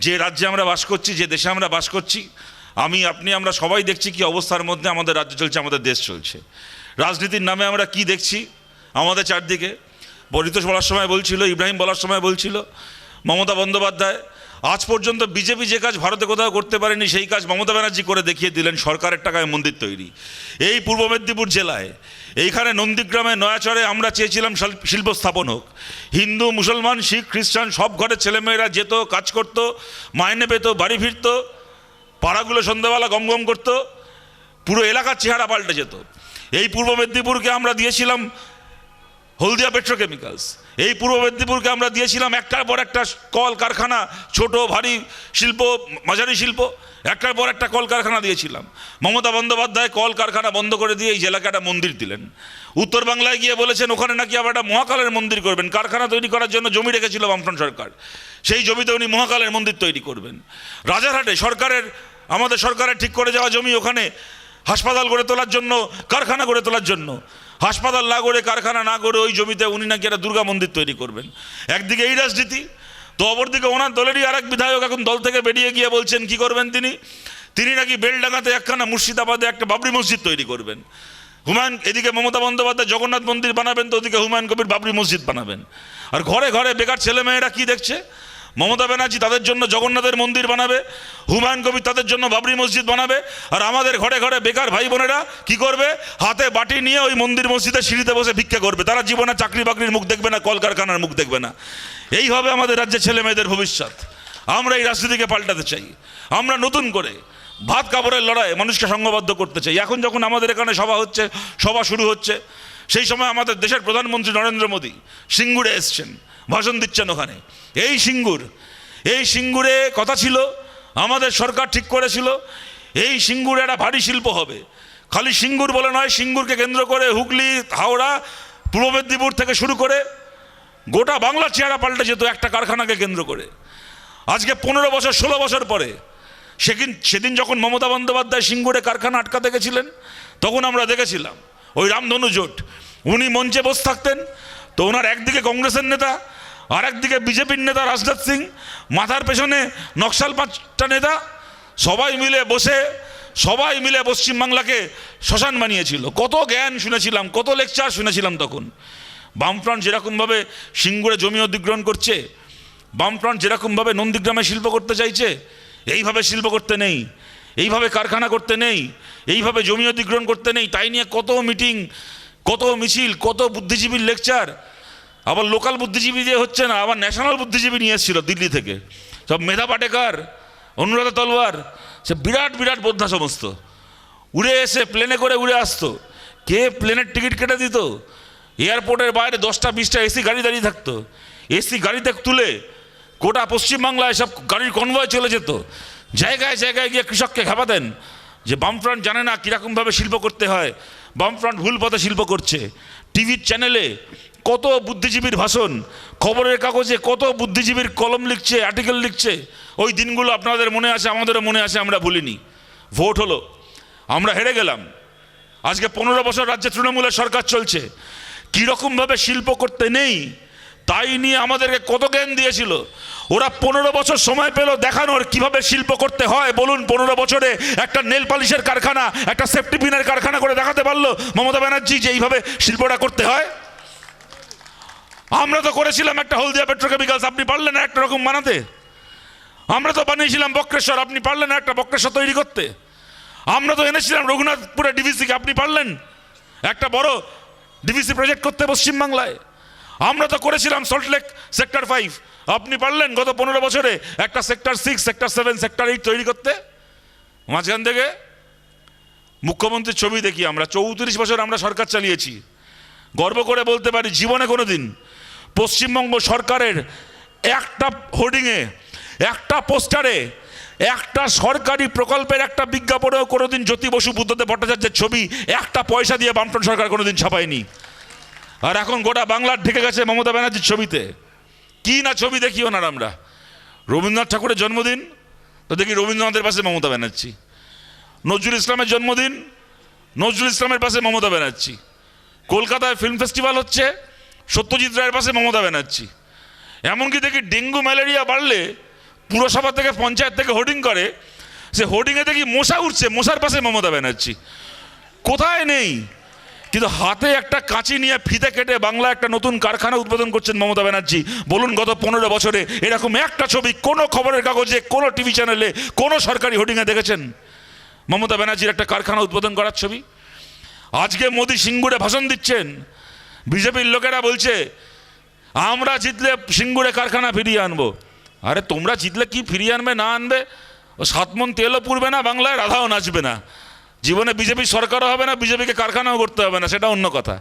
যে রাজ্যে আমরা বাস করছি, যে দেশে আমরা বাস করছি, আমি আপনি আমরা সবাই দেখছি কি অবস্থার মধ্যে আমাদের রাজ্য চলছে, আমাদের দেশ চলছে। রাজনীতির নামে আমরা কি দেখছি আমাদের চারদিকে। পরিতোষ বলার সময় বলছিল, ইব্রাহিম বলার সময় বলছিল, মমতা বন্দ্যোপাধ্যায় আজ পর্যন্ত বিজেপি যে কাজ ভারতে কোথাও করতে পারেনি সেই কাজ মমতা ব্যানার্জি করে দেখিয়ে দিলেন। সরকারের টাকায় মন্দির তৈরি এই পূর্ব মেদিনীপুর জেলায়, এইখানে নন্দীগ্রামে নয়াচরে আমরা চেয়েছিলাম শিল্প স্থাপন হোক। হিন্দু, মুসলমান, শিখ, খ্রিস্টান সব ঘরের ছেলেমেয়েরা যেত, কাজ করতো, মাইনে পেত, বাড়ি ফিরত, পাড়াগুলো সন্ধ্যাবেলা গমগম করতো, পুরো এলাকার চেহারা পাল্টে যেত। এই পূর্ব মেদিনীপুরকে আমরা দিয়েছিলাম হলদিয়া পেট্রোকেমিক্যালস, এই পূর্ব মেদিনীপুরকে আমরা দিয়েছিলাম একটার পর একটা কল কারখানা, ছোট ভারী শিল্প, মাঝারি শিল্প, একটার পর একটা কল কারখানা দিয়েছিলাম। মমতা বন্দ্যোপাধ্যায় কল কারখানা বন্ধ করে দিয়ে এই জেলাকে একটা মন্দির দিলেন। উত্তর বাংলায় গিয়ে বলেছেন ওখানে নাকি আবার একটা মহাকালের মন্দির করবেন। কারখানা তৈরি করার জন্য জমি রেখেছিল বামফ্রন্ট সরকার, সেই জমিতে উনি মহাকালের মন্দির তৈরি করবেন। রাজারহাটে আমাদের সরকারের ঠিক করে যাওয়া জমি, ওখানে হাসপাতাল গড়ে তোলার জন্য, কারখানা গড়ে তোলার জন্য, হাসপাতাল না গড়ে, কারখানা না গড়ে ওই জমিতে উনি নাকি একটা দুর্গা মন্দির তৈরি করবেন। একদিকে এই রাজনীতি, তো অপরদিকে ওনার দলেরই আরেক বিধায়ক এখন দল থেকে বেরিয়ে গিয়ে বলছেন কি করবেন তিনি নাকি বেলডাঙ্গাতে একখানা, মুর্শিদাবাদে একটা বাবরি মসজিদ তৈরি করবেন। এদিকে মমতা বন্দ্যোপাধ্যায় জগন্নাথ মন্দির বানাবেন, তো ওদিকে হুমায়ুন কবির বাবরি মসজিদ বানাবেন। আর ঘরে ঘরে বেকার ছেলেমেয়েরা কি দেখছে, মমতা ব্যানার্জি তাদের জন্য জগন্নাথের মন্দির বানাবে, হুমায়ুন কবির তাদের জন্য বাবরি মসজিদ বানাবে, আর আমাদের ঘরে ঘরে বেকার ভাই বোনেরা কি করবে, হাতে বাটি নিয়ে ওই মন্দির মসজিদে সিঁড়িতে বসে ভিক্ষা করবে। তারা জীবনে চাকরি বাকরির মুখ দেখবে না, কলকারখানার মুখ দেখবে না। এই হবে আমাদের রাজ্যের ছেলে মেয়েদের ভবিষ্যৎ। আমরা এই রাজনীতিকে পাল্টাতে চাই। আমরা নতুন করে ভাত কাপড়ের লড়াই মানুষকে সংঘবদ্ধ করতে চাই। এখন যখন আমাদের এখানে সভা শুরু হচ্ছে, সেই সময় আমাদের দেশের প্রধানমন্ত্রী নরেন্দ্র মোদী সিঙ্গুরে এসছেন, ভাষণ দিচ্ছেন ওখানে। এই সিঙ্গুরে কথা ছিল, আমাদের সরকার ঠিক করেছিল এই সিঙ্গুরে একটা ভারী শিল্প হবে। খালি সিঙ্গুর বলে নয়, সিঙ্গুরকে কেন্দ্র করে হুগলি, হাওড়া, পূর্ব মেদিনীপুর থেকে শুরু করে গোটা বাংলার চেহারা পাল্টে যেত একটা কারখানাকে কেন্দ্র করে। আজকে 15 বছর 16 বছর পরে সেদিন যখন মমতা বন্দ্যোপাধ্যায় সিঙ্গুরে কারখানা আটকাতে গেছিলেন, তখন আমরা দেখেছিলাম ওই রামধনু জোট, উনি মঞ্চে বসে থাকতেন, তো ওনার একদিকে কংগ্রেসের নেতা, আর একদিকে বিজেপির নেতা রাজনাথ সিং, মাথার পেছনে নকশাল 5টা নেতা, সবাই মিলে পশ্চিমবাংলাকে শ্মশান বানিয়েছিল। কত জ্ঞান শুনেছিলাম, কত লেকচার শুনেছিলাম তখন। বামফ্রন্ট যেরকমভাবে সিঙ্গুরে জমি অধিগ্রহণ করছে, বামফ্রন্ট যেরকমভাবে নন্দীগ্রামে শিল্প করতে চাইছে, এইভাবে শিল্প করতে নেই, এইভাবে কারখানা করতে নেই, এইভাবে জমি অধিগ্রহণ করতে নেই। তাই নিয়ে কত মিটিং, কত মিছিল, কত বুদ্ধিজীবীর লেকচার। আবার লোকাল বুদ্ধিজীবী দিয়ে হচ্ছে না, আবার ন্যাশনাল বুদ্ধিজীবী নিয়ে এসেছিল দিল্লি থেকে, সব মেধা পাটেকার, অনুরাধা তলওয়ার, সে বিরাট বিরাট বোদ্ধা সমস্ত উড়ে এসে প্লেনে করে উড়ে আসতো। কে প্লেনের টিকিট কেটে দিত? এয়ারপোর্টের বাইরে 10টা 20টা এসি গাড়ি দাঁড়িয়ে থাকতো। এসি গাড়িতে তুলে গোটা পশ্চিমবাংলায় সব গাড়ির কনভয় চলে যেত। জায়গায় জায়গায় গিয়ে কৃষককে খেপাতেন যে বামফ্রন্ট জানে না কীরকমভাবে শিল্প করতে হয়, বামফ্রন্ট ভুল পথে শিল্প করছে। টিভির চ্যানেলে কত বুদ্ধিজীবীর ভাষণ, খবরের কাগজে কত বুদ্ধিজীবীর কলম লিখছে, আর্টিকেল লিখছে। ওই দিনগুলো আপনাদের মনে আছে, আমাদেরও মনে আছে, আমরা ভুলিনি। ভোট হলো, আমরা হেরে গেলাম। আজকে 15 বছর রাজ্যে তৃণমূলের সরকার চলছে। কীরকমভাবে শিল্প করতে নেই তাই নিয়ে আমাদেরকে কত জ্ঞান দিয়েছিল। ওরা 15 বছর সময় পেল দেখানোর কিভাবে শিল্প করতে হয়। বলুন, 15 বছরে একটা নেল পালিশের কারখানা, একটা সেফটি পিনের কারখানা করে দেখাতে পারলো মমতা ব্যানার্জি যে এইভাবে শিল্পটা করতে হয়? আমরা তো করেছিলাম একটা হলদিয়া পেট্রোকেমিক্যালস, আপনি পারলেন না একটা রকম বানাতে। আমরা তো বানিয়েছিলাম বক্রেশ্বর, আপনি পারলেন না একটা বক্রেশ্বর তৈরি করতে। আমরা তো এনেছিলাম রঘুনাথপুরে ডিভিসিকে, আপনি পারলেন একটা বড় ডিভিসি প্রজেক্ট করতে পশ্চিমবাংলায়। আমরা তো করেছিলাম সল্টলেক সেক্টর 5, আপনি পারলেন গত 15 বছরে একটা সেক্টর 6, সেক্টর 7, সেক্টর 8 তৈরি করতে। মাঝখান থেকে মুখ্যমন্ত্রীর ছবি দেখি আমরা 34 বছর আমরা সরকার চালিয়েছি। গর্ব করে বলতে পারি জীবনে কোনো দিন পশ্চিমবঙ্গ সরকারের একটা হোর্ডিংয়ে, একটা পোস্টারে, একটা সরকারি প্রকল্পের একটা বিজ্ঞাপনেও কোনোদিন জ্যোতি বসু, বুদ্ধদেব ভট্টাচার্যের ছবি একটা পয়সা দিয়ে বামফ্রন্ট সরকার কোনোদিন ছাপায়নি। আর এখন গোটা বাংলার ঢেকে গেছে মমতা ব্যানার্জির ছবিতে। কি না ছবি দেখি ওনার। আমরা রবীন্দ্রনাথ ঠাকুরের জন্মদিন তো দেখি রবীন্দ্রনাথের পাশে মমতা ব্যানার্জি, নজরুল ইসলামের জন্মদিন নজরুল ইসলামের পাশে মমতা ব্যানার্জি, কলকাতায় ফিল্ম ফেস্টিভ্যাল হচ্ছে সত্যজিৎ রায়ের পাশে মমতা ব্যানার্জি। এমনকি দেখি ডেঙ্গু ম্যালেরিয়া বাড়লে পুরসভা থেকে পঞ্চায়েত থেকে হোর্ডিং করে, সে হোর্ডিংয়ে দেখি মশা উঠছে, মশার পাশে মমতা ব্যানার্জি কোথায় নেই, কিন্তু হাতে একটা কাঁচি নিয়ে ফিতে কেটে বাংলা একটা নতুন কারখানা উদ্বোধন করছেন মমতা ব্যানার্জি। বলুন গত 15 বছরে এরকম একটা ছবি কোনো খবরের কাগজে, কোনো টিভি চ্যানেলে, কোনো সরকারি হোর্ডিংয়ে দেখেছেন মমতা ব্যানার্জির একটা কারখানা উদ্বোধন করার ছবি? আজকে মোদি সিঙ্গুরে ভাষণ দিচ্ছেন, বিজেপির লোকেরা বলছে আমরা জিতলে সিঙ্গুরে কারখানা ফিরিয়ে আনবো। আরে তোমরা জিতলে কি ফিরিয়ে আনবে না আনবে, ও 7 মণ তেলও পুড়বে না, বাংলায় রাধাও নাচবে না, জীবনে বিজেপি সরকারও হবে না, বিজেপিকে কারখানাও করতে হবে না, সেটা অন্য কথা।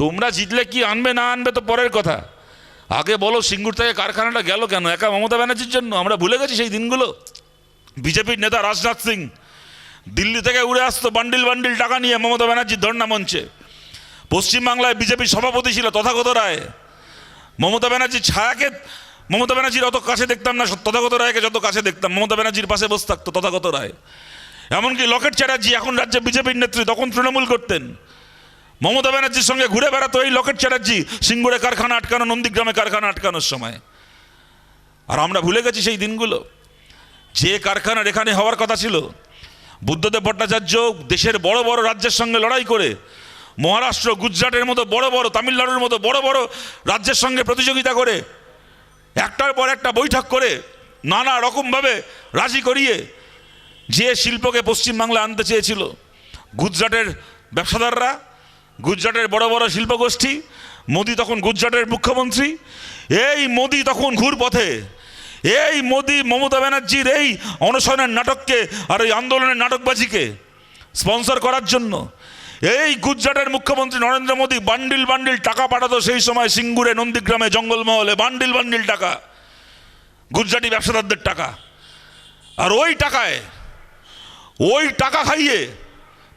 তোমরা জিতলে কি আনবে না আনবে তো পরের কথা, আগে বলো সিঙ্গুর থেকে কারখানাটা গেল কেন? একা মমতা ব্যানার্জির জন্য? আমরা ভুলে গেছি সেই দিনগুলো। বিজেপির নেতা রাজনাথ সিং দিল্লি থেকে উড়ে আসতো বান্ডিল বান্ডিল টাকা নিয়ে মমতা ব্যানার্জির ধর্ণা মঞ্চে। পশ্চিমবাংলায় বিজেপির সভাপতি ছিল তথাগত রায়। মমতা ব্যানার্জির ছায়াকে, মমতা ব্যানার্জির অত কাছে দেখতাম না, তথাগত রায়কে যত কাছে দেখতাম, মমতা ব্যানার্জির পাশে বসে থাকতো তথাগত রায়। এমনকি লকেট চ্যাটার্জি এখন রাজ্যে বিজেপির নেত্রী, তখন তৃণমূল করতেন, মমতা ব্যানার্জির সঙ্গে ঘুরে বেড়াতো এই লকেট চ্যাটার্জি সিঙ্গুরে কারখানা আটকানো, নন্দীগ্রামে কারখানা আটকানোর সময়। আর আমরা ভুলে গেছি সেই দিনগুলো। যে কারখানার এখানে হওয়ার কথা ছিল, বুদ্ধদেব ভট্টাচার্য দেশের বড় বড় রাজ্যের সঙ্গে লড়াই করে মহারাষ্ট্র, গুজরাটের মতো বড় বড়, তামিলনাড়ুর মতো বড় বড় রাজ্যের সঙ্গে প্রতিযোগিতা করে একটার পর একটা বৈঠক করে নানা রকমভাবে রাজি করিয়ে যে শিল্পকে পশ্চিমবাংলা আনতে চেয়েছিল, গুজরাটের ব্যবসাদাররা, গুজরাটের বড় বড় শিল্পগোষ্ঠী, মোদি তখন গুজরাটের মুখ্যমন্ত্রী, এই মোদি তখন ঘুরপথে, এই মোদি মমতা ব্যানার্জির এই অনশনের নাটককে আর এই আন্দোলনের নাটকবাজিকে স্পন্সর করার জন্য এই গুজরাটের মুখ্যমন্ত্রী নরেন্দ্র মোদী বান্ডিল বান্ডিল টাকা পাঠাতো সেই সময় সিঙ্গুরে, নন্দীগ্রামে, জঙ্গলমহলে বান্ডিল বান্ডিল টাকা, গুজরাটি ব্যবসাদারদের টাকা। আর ওই টাকা খাইয়ে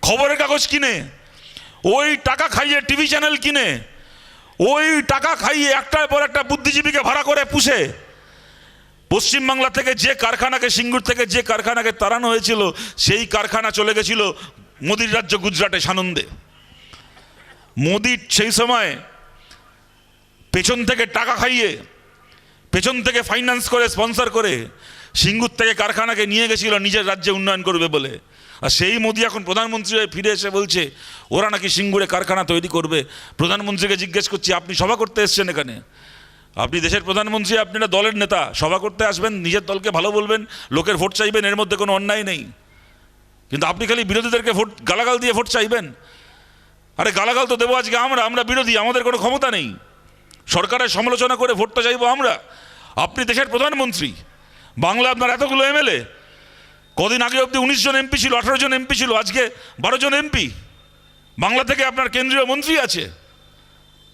খবরের কাগজ কিনে, ওই টাকা খাইয়ে টিভি চ্যানেল কিনে, ওই টাকা খাইয়ে একটার পর একটা বুদ্ধিজীবীকে ভাড়া করে পুষে পশ্চিমবাংলা থেকে যে কারখানাকে, সিঙ্গুর থেকে যে কারখানাকে তাড়ানো হয়েছিল, সেই কারখানা চলে গেছিল মোদির রাজ্য গুজরাটে, সানন্দে। মোদি সেই সময় পেছন থেকে টাকা খাইয়ে, পেছন থেকে ফাইন্যান্স করে, স্পন্সর করে সিঙ্গুর থেকে কারখানাকে নিয়ে গেছিল নিজের রাজ্যে উন্নয়ন করবে বলে। আর সেই মোদি এখন প্রধানমন্ত্রী হয়ে ফিরে এসে বলছে ওরা নাকি সিঙ্গুরে কারখানা তৈরি করবে। প্রধানমন্ত্রীকে জিজ্ঞেস করছি, আপনি সভা করতে এসছেন এখানে, আপনি দেশের প্রধানমন্ত্রী, আপনারা দলের নেতা, সভা করতে আসবেন, নিজের দলকে ভালো বলবেন, লোকের ভোট চাইবেন, এর মধ্যে কোনো অন্যায় নেই, কিন্তু আপনি খালি বিরোধীদেরকে ভোট, গালাগাল দিয়ে ভোট চাইবেন। আরে গালাগাল তো দেবো আজকে আমরা বিরোধী, আমাদের কোনো ক্ষমতা নেই, সরকারের সমালোচনা করে ভোটটা চাইবো আমরা। আপনি দেশের প্রধানমন্ত্রী, বাংলা আপনার এতগুলো এমএলএ, কদিন আগে অবধি 19 জন এমপি ছিল, 18 জন এমপি ছিল, আজকে 12 জন এমপি। বাংলা থেকে আপনার কেন্দ্রীয় মন্ত্রী আছে,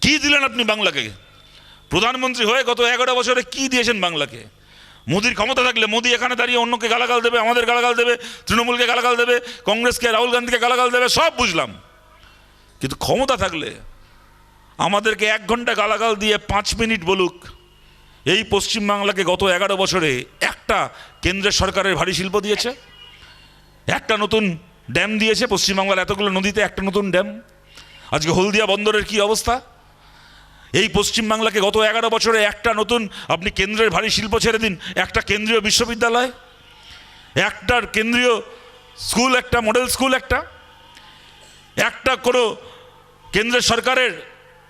কি দিলেন আপনি বাংলাকে? প্রধানমন্ত্রী হয়ে গত 11 বছরে কি দিয়েছেন বাংলাকে? মোদির ক্ষমতা থাকলে মোদি এখানে দাঁড়িয়ে অন্যকে গালাগাল দেবে, আমাদের গালাগাল দেবে, তৃণমূলকে গালাগাল দেবে, কংগ্রেসকে, রাহুল গান্ধীকে গালাগাল দেবে, সব বুঝলাম, কিন্তু ক্ষমতা থাকলে আমাদেরকে 1 ঘন্টা গালাগাল দিয়ে 5 মিনিট বলুক এই পশ্চিমবাংলাকে গত 11 বছরে একটা কেন্দ্রের সরকারের ভারী শিল্প দিয়েছে, একটা নতুন ড্যাম দিয়েছে পশ্চিমবাংলার এতগুলো নদীতে, একটা নতুন ড্যাম। আজকে হলদিয়া বন্দরের কি অবস্থা? এই পশ্চিমবাংলাকে গত 11 বছরে একটা নতুন, আপনি কেন্দ্রের ভারী শিল্প ছেড়ে দিন, একটা কেন্দ্রীয় বিশ্ববিদ্যালয়, একটা কেন্দ্রীয় স্কুল, একটা মডেল স্কুল, একটা কোনো কেন্দ্রের সরকারের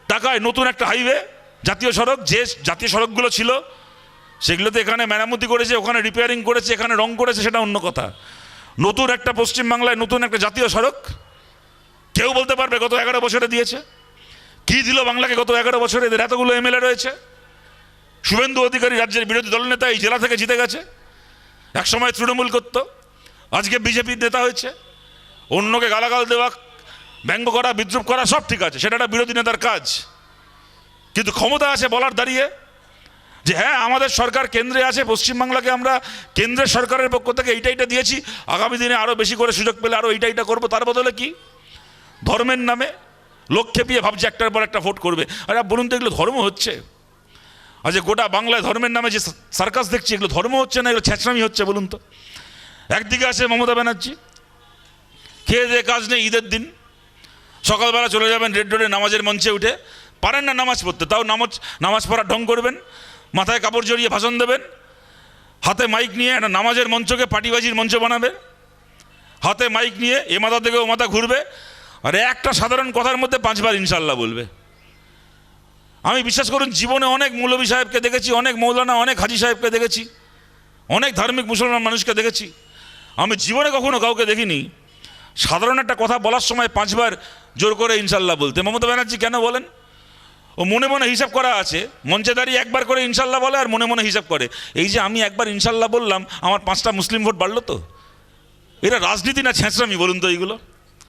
টাকায় নতুন একটা হাইওয়ে, জাতীয় সড়ক, যে জাতীয় সড়কগুলো ছিল সেগুলোতে এখানে মেরামতি করেছে, ওখানে রিপেয়ারিং করেছে, এখানে রং করেছে, সেটা অন্য কথা। নতুন একটা পশ্চিমবাংলায় নতুন একটা জাতীয় সড়ক কেউ বলতে পারবে গত 11 বছরে দিয়েছে? কি দিল বাংলাকে গত 11 বছরে? এদের এতগুলো এমএলএ রয়েছে। শুভেন্দু অধিকারী রাজ্যের বিরোধী দলনেতা, এই জেলা থেকে জিতে গেছে, একসময় তৃণমূল করত, আজকে বিজেপির নেতা হয়েছে। অন্যকে গালাগাল দেওয়া, ব্যঙ্গ করা, বিদ্রুপ করা সব ঠিক আছে, সেটা একটা বিরোধী নেতার কাজ, কিন্তু ক্ষমতা আছে বলার দাঁড়িয়ে যে হ্যাঁ আমাদের সরকার কেন্দ্রে আছে, পশ্চিমবাংলাকে আমরা কেন্দ্রের সরকারের পক্ষ থেকে এইটা দিয়েছি, আগামী দিনে আরও বেশি করে সুযোগ পেলে আরও এইটা করবো। তার বদলে কি? ধর্মের নামে লোক খেপিয়ে ভাবছে একটার পর একটা ভোট করবে। আরে বলুন তো, এগুলো ধর্ম হচ্ছে? আজ গোটা বাংলায় ধর্মের নামে যে সার্কাস দেখছি, এগুলো ধর্ম হচ্ছে না, এগুলো ছ্যাঁচড়ামি হচ্ছে বলুন তো? একদিকে আছে মমতা ব্যানার্জি, খেয়ে দিয়ে কাজ নেই, ঈদের দিন সকালবেলা চলে যাবেন রেড রোডে নামাজের মঞ্চে উঠে, পারেন না নামাজ পড়তে, তাও নামাজ পড়ার ঢং করবেন, মাথায় কাপড় জড়িয়ে ভাষণ দেবেন, হাতে মাইক নিয়ে একটা নামাজের মঞ্চকে পার্টিবাজির মঞ্চ বানাবে, হাতে মাইক নিয়ে এ মাথা থেকে ও মাথা ঘুরবে, আর একটা সাধারণ কথার মধ্যে 5 বার ইনশাল্লাহ বলবে। আমি বিশ্বাস করুন জীবনে অনেক মৌলভী সাহেবকে দেখেছি, অনেক মৌলানা, অনেক হাজি সাহেবকে দেখেছি, অনেক ধার্মিক মুসলমান মানুষকে দেখেছি। আমি জীবনে কখনো কাউকে দেখিনি সাধারণ একটা কথা বলার সময় 5 বার জোর করে ইনশাল্লাহ বলতে। মমতা ব্যানার্জি কেন বলেন? ও মনে মনে হিসাব করা আছে, মঞ্চে দাঁড়িয়ে একবার করে ইনশাল্লাহ বলে আর মনে মনে হিসাব করে, এই যে আমি একবার ইনশাল্লাহ বললাম আমার 5টা মুসলিম ভোট বাড়লো তো। এরা রাজনীতি না ছেঁচড়ামি বলুন তো এইগুলো?